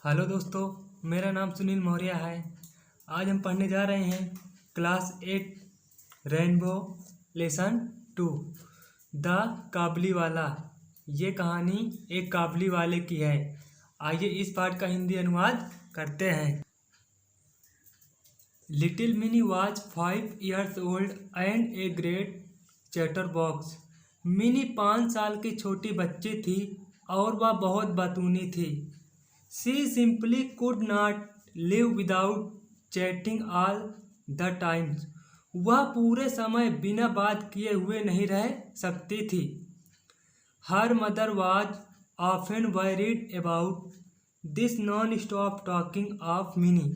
Hello दोस्तों, मेरा नाम सुनील मौर्य है। आज हम पढ़ने जा रहे हैं class 8 rainbow lesson 2 the Kabuliwala. ये कहानी एक काबुलीवाले की है। आइए इस पाठ का हिंदी अनुवाद करते हैं। Little mini was 5 years old and a great chatterbox. Mini 5 साल की छोटी बच्ची थी और वह बहुत बतूनी थी। She simply could not live without chatting all the time. वह पूरे समय बिना बात किए हुए नहीं रह सकती थी। Her mother was often worried about this non-stop talking of Minnie.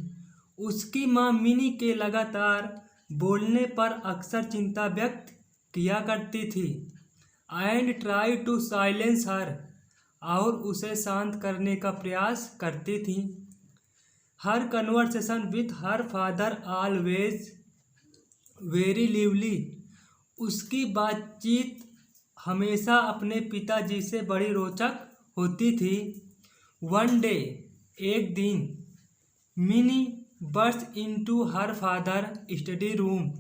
उसकी माँ मिनी के लगातार बोलने पर अक्सर चिंता व्यक्त किया करती थी। And try to silence her. और उसे शांत करने का प्रयास करती थी। हर conversation with her father always very lively. उसकी बातचीत हमेशा अपने पिताजी से बड़ी रोचक होती थी। वन डे, एक दिन, mini burst into her father study room.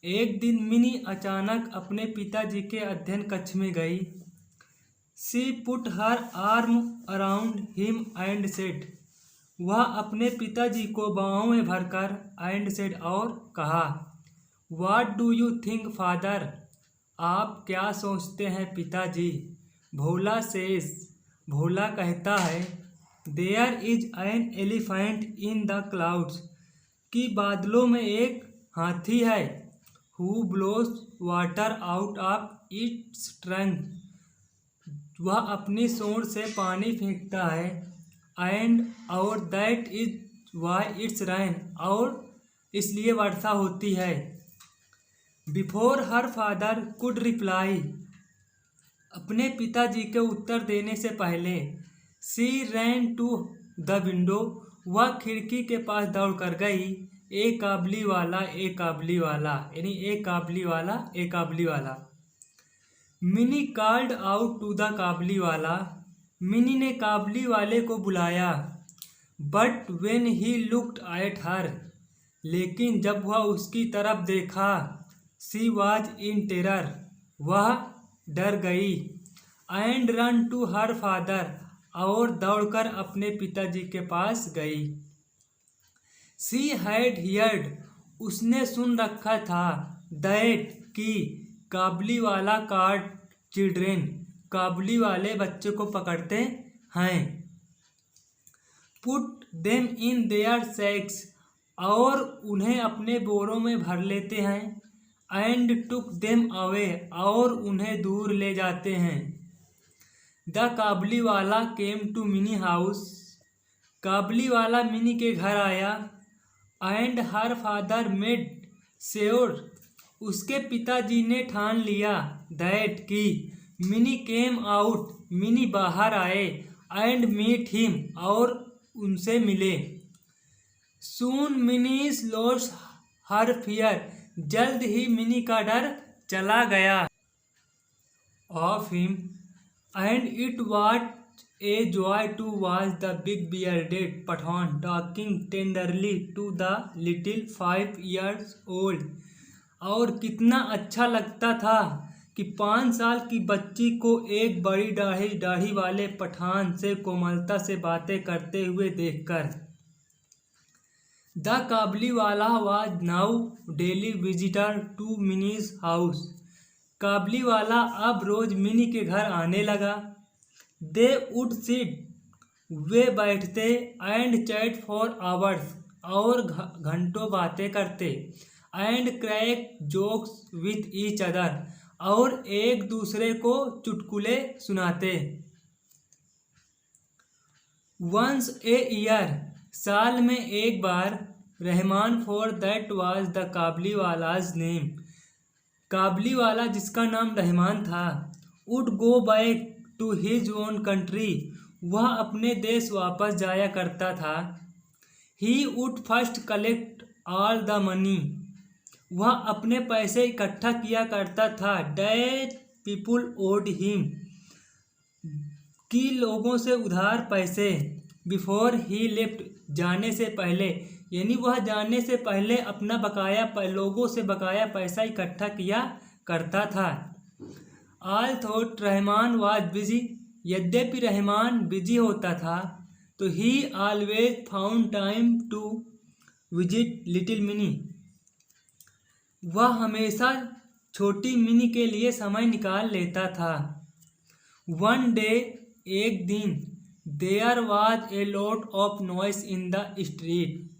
एक दिन मिनी अचानक अपने पिताजी के अध्ययन कक्ष में गई। She put her arm around him and said. वह अपने पिताजी को बाहों में भरकर and said और कहा, What do you think, father? आप क्या सोचते हैं पिताजी? भोला says. भोला कहता है, There is an elephant in the clouds. कि बादलों में एक हाथी है। Who blows water out of its trunk. वह अपनी सूंड से पानी फेंकता है। एंड और दैट इज वाई इट्स रैन। और इसलिए वर्षा होती है। Before her father could reply. अपने पिताजी के उत्तर देने से पहले सी रैन टू द विंडो। वह खिड़की के पास दौड़ कर गई। ए काबुलीवाला, ए काबुलीवाला, यानी ए काबुलीवाला, ए Kabuliwala. Mini called out to the Kabuliwala. Mini ने काबुलीवाले को बुलाया। But when he looked at her. लेकिन जब वह उसकी तरफ देखा, सी वाज इन टेरर। वह डर गई। And run to her father. और दौड़कर अपने पिताजी के पास गई। She had heard. उसने सुन रखा था। दैट कि काबुलीवाला कार्ड चिल्ड्रेन। काबुलीवाले बच्चों को पकड़ते हैं। Put them in their sacks. और उन्हें अपने बोरों में भर लेते हैं। And took them away. और उन्हें दूर ले जाते हैं। The Kabuliwala came to Mini house. Kabuliwala Mini के घर आया। And her father made sure. उसके पिताजी ने ठान लिया। दैट कि मिनी केम आउट। मिनी बाहर आए। And meet him. और उनसे मिले। Soon Mini's lost her fear. जल्द ही मिनी का डर चला गया। Of him. And it was a joy to watch the big bearded Pathan talking tenderly to the little 5 years old. और कितना अच्छा लगता था कि 5 साल की बच्ची को एक बड़ी दाढ़ी वाले पठान से कोमलता से बातें करते हुए देखकर। The Kabuliwala was now daily visitor to Mini's house. Kabuliwala अब रोज मिनी के घर आने लगा। They would sit. वे बैठते। And chat for hours. और घंटों बातें करते। And crack jokes with each other. और एक दूसरे को चुटकुले सुनाते। Once a year. साल में एक बार। Rahman for that was the Kabuliwala's name. Kabuliwala जिसका नाम रहमान था, would go back to his own country. वह अपने देश वापस जाया करता था। He would first collect all the money. वह अपने पैसे इकट्ठा किया करता था। That people owed him. कि लोगों से उधार पैसे। बिफोर ही लेफ्ट, जाने से पहले, यानी वह जाने से पहले अपना लोगों से बकाया पैसा इकट्ठा किया करता था। Although Rahman was busy, यद्यपि रहमान बिजी होता था, तो he always found time to visit little Mini, वह हमेशा छोटी मिनी के लिए समय निकाल लेता था। वन डे, एक दिन, there was a lot of noise in the street,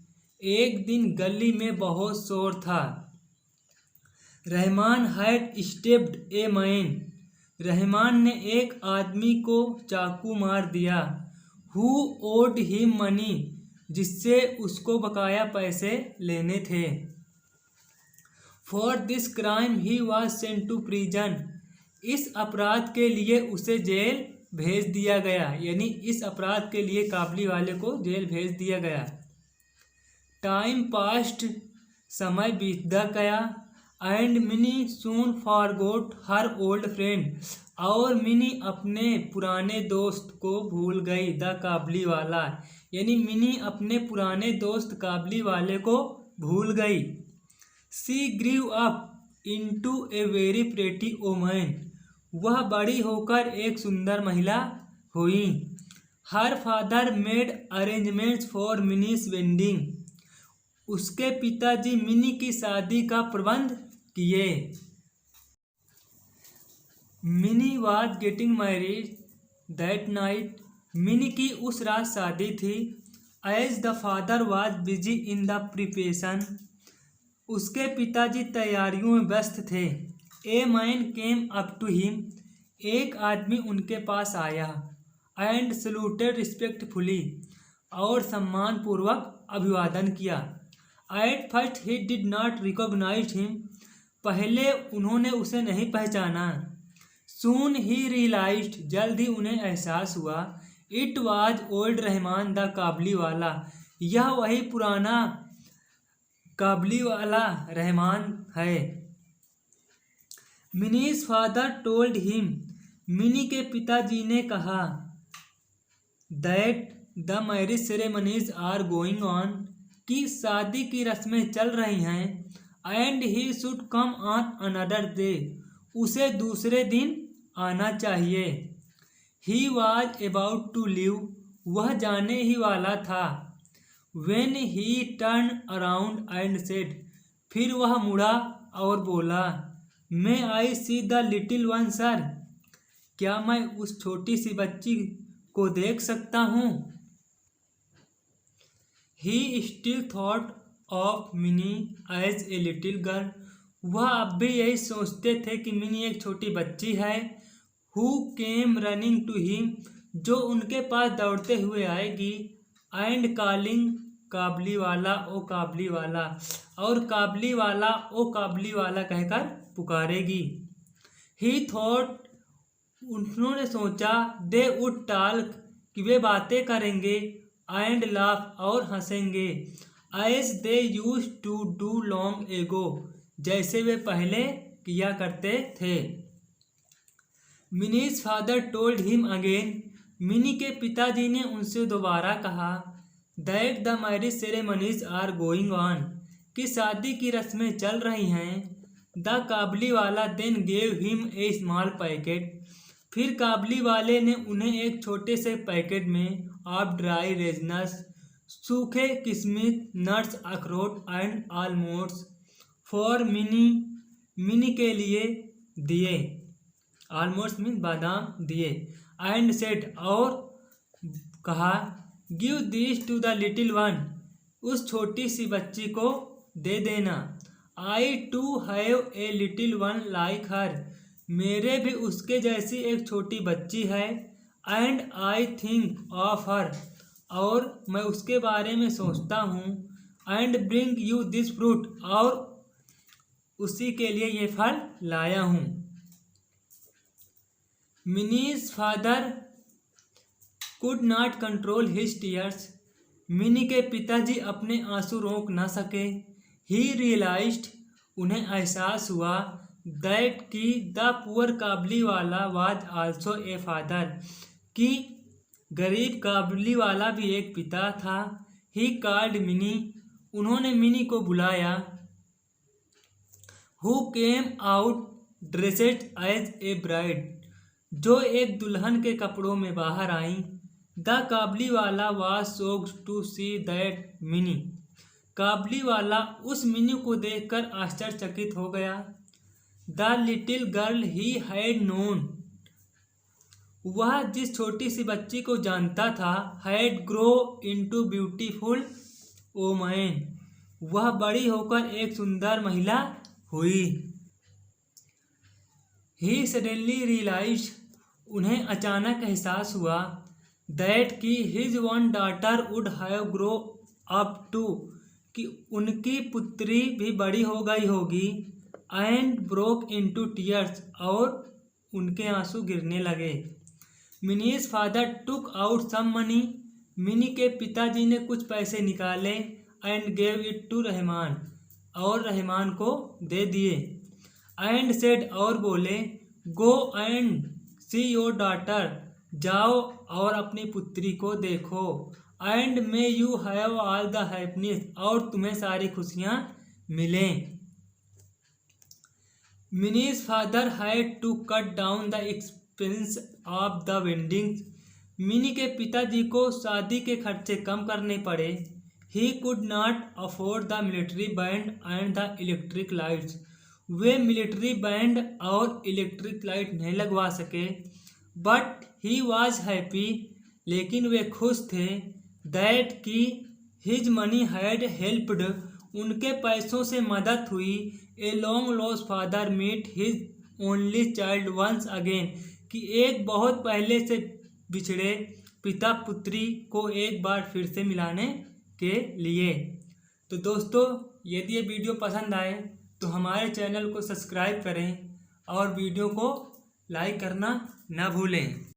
एक दिन गली में बहुत शोर था। Rahman had stabbed a man, Rahman ने एक आदमी को चाकू मार दिया। हु ओड हिम मनी, जिससे उसको बकाया पैसे लेने थे। For this crime he was sent to prison, इस अपराध के लिए उसे जेल भेज दिया गया, यानी इस अपराध के लिए काबली वाले को जेल भेज दिया गया। टाइम पास्ट, समय बीतता गया। And mini soon forgot her old friend, और मिनी अपने पुराने दोस्त को भूल गई। द काबली वाला, यानी मिनी अपने पुराने दोस्त काबली वाले को भूल गई। She grew up into a very pretty woman, वह बड़ी होकर एक सुंदर महिला हुई। Her father made arrangements for Mini's wedding, उसके पिताजी मिनी की शादी का प्रबंध किए। Mini was getting married that night, Mini की उस रात शादी थी। As the father was busy in the preparation, उसके पिताजी तैयारियों में व्यस्त थे। A man came up to him, एक आदमी उनके पास आया। एंड सल्यूटेड रिस्पेक्टफुली, और सम्मानपूर्वक अभिवादन किया। At first he did not recognize him, पहले उन्होंने उसे नहीं पहचाना। सून ही रियलाइज्ड, जल्द ही उन्हें एहसास हुआ। It was old Rahman the Kabuliwala, यह वही पुराना काबली वाला रहमान है। Mini's father told him, Mini के पिताजी ने कहा। That the marriage ceremonies are going on, कि शादी की रस्में चल रही हैं। And he should come on another day, उसे दूसरे दिन आना चाहिए। He was about to leave, वह जाने ही वाला था। When he turn around and said, फिर वह मुड़ा और बोला। May I see the little one sir, क्या मैं उस छोटी सी बच्ची को देख सकता हूँ। He still thought of Mini as a little girl, वह अब भी यही सोचते थे कि मिनी एक छोटी बच्ची है। Who came running to him, जो उनके पास दौड़ते हुए आएगी। एंड कॉलिंग काबली वाला ओ काबली वाला, और काबली वाला ओ काबली वाला कहकर पुकारेगी। ही थॉट, उन्होंने सोचा। दे वुड टॉक, कि वे बातें करेंगे। एंड लाफ, और हंसेंगे। As they used to do long ago, जैसे वे पहले किया करते थे। Mini's father told him again, Mini के पिताजी ने उनसे दोबारा कहा। That the marriage ceremonies are going on, कि शादी की रस्में चल रही हैं। The Kabuliwala then gave him a small packet, फिर काबली वाले ने उन्हें एक छोटे से पैकेट में ऑफ ड्राई रेजनस, सूखे किशमिश, नट्स, अखरोट एंड आलमोड्स फॉर मिनी, मिनी के लिए दिए। आलमोड्स मीन बादाम दिए। एंड सेड, और कहा। Give this to the little one, उस छोटी सी बच्ची को दे देना। I too have a little one like her, मेरे भी उसके जैसी एक छोटी बच्ची है। And I think of her, और मैं उसके बारे में सोचता हूँ। And bring you this fruit, और उसी के लिए ये फल लाया हूँ। Mini's father could not control his tears, Mini के पिताजी अपने आंसू रोक न सके। ही रियलाइज्ड, उन्हें एहसास हुआ। दैट कि द पुअर काबली वाला वाज आल्सो ए फादर, कि गरीब काबुलीवाला भी एक पिता था। ही कॉल्ड मिनी, उन्होंने मिनी को बुलाया। Who came out dressed as a bride, जो एक दुल्हन के कपड़ों में बाहर आई। The Kabuliwala was shocked to see that Mini, Kabuliwala उस मिनी को देखकर आश्चर्यचकित हो गया। The little girl he had known, वह जिस छोटी सी बच्ची को जानता था, had grow into beautiful woman, वह बड़ी होकर एक सुंदर महिला हुई। ही सडनली रियलाइज्ड, उन्हें अचानक एहसास हुआ, दैट कि his one daughter would have grow up too, कि उनकी पुत्री भी बड़ी हो गई होगी। एंड ब्रोक इनटू टीयर्स, और उनके आंसू गिरने लगे। Mini's father took out some money, Mini के पिताजी ने कुछ पैसे निकाले। And gave it to Rahman, और रहमान को दे दिए। एंड सेड, और बोले, go and see your daughter, जाओ और अपनी पुत्री को देखो। And may you have all the happiness, और तुम्हें सारी खुशियाँ मिलें। Mini's father had to cut down the expense of the wedding, Mini के पिताजी को शादी के खर्चे कम करने पड़े। He could not afford the military band and the electric lights, way military band और इलेक्ट्रिक लाइट नहीं लगवा सके। बट ही वॉज हैप्पी, लेकिन वे खुश थे। दैट कि हिज मनी हैड हेल्प्ड, उनके पैसों से मदद हुई। A long lost father meet his only child once again, कि एक बहुत पहले से बिछड़े पिता पुत्री को एक बार फिर से मिलाने के लिए। तो दोस्तों, यदि ये वीडियो पसंद आए तो हमारे चैनल को सब्सक्राइब करें और वीडियो को लाइक करना न भूलें।